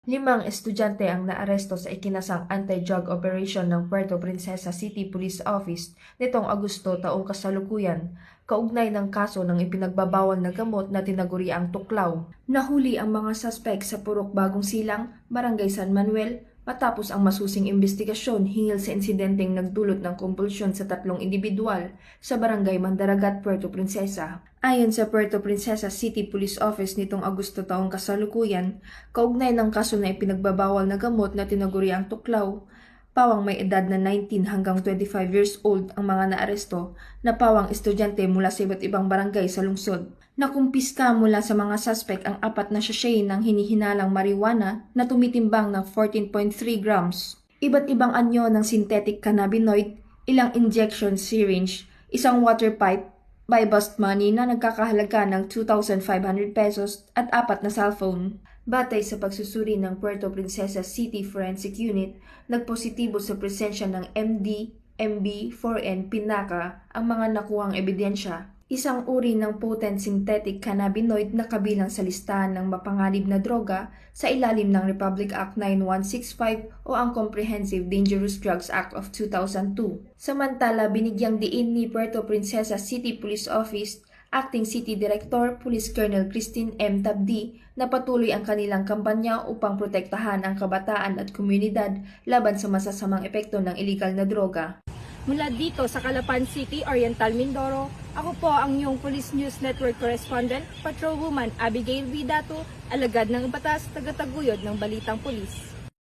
5 estudyante ang naaresto sa ikinasang anti-drug operation ng Puerto Princesa City Police Office nitong Agosto taong kasalukuyan, kaugnay ng kaso ng ipinagbabawal na gamot na tinaguriang tuklaw. Nahuli ang mga suspek sa Purok Bagong Silang, Barangay San Manuel, matapos ang masusing investigasyon hinggil sa insidenteng nagdulot ng kumpulsyon sa 3 individual sa Barangay Mandaragat, Puerto Princesa. Ayon sa Puerto Princesa City Police Office nitong Agosto taong kasalukuyan, kaugnay ng kaso na ipinagbabawal na gamot na tinaguriang tuklaw, pawang may edad na 19 hanggang 25 years old ang mga naaresto na pawang estudyante mula sa iba't ibang barangay sa lungsod. Nakumpiska mula sa mga suspek ang 4 na sachet ng hinihinalang marijuana na tumitimbang ng 14.3 grams, iba't ibang anyo ng synthetic cannabinoid, ilang injection syringe, isang water pipe, buy-bust money na nagkakahalaga ng 2,500 pesos at 4 na cellphone. Batay sa pagsusuri ng Puerto Princesa City Forensic Unit, nagpositibo sa presensya ng MD, MB, 4N, Pinaka ang mga nakuhang ebidensya. Isang uri ng potent synthetic cannabinoid na kabilang sa listahan ng mapanganib na droga sa ilalim ng Republic Act 9165 o ang Comprehensive Dangerous Drugs Act of 2002. Samantala, binigyang diin ni Puerto Princesa City Police Office Acting City Director Police Colonel Christine M. Tabdi na patuloy ang kanilang kampanya upang protektahan ang kabataan at komunidad laban sa masasamang epekto ng iligal na droga. Mula dito sa Calapan City, Oriental Mindoro, ako po ang iyong Police News Network Correspondent, Patrolwoman Abigail Vidato, alagad ng batas, tagataguyod ng Balitang Pulis.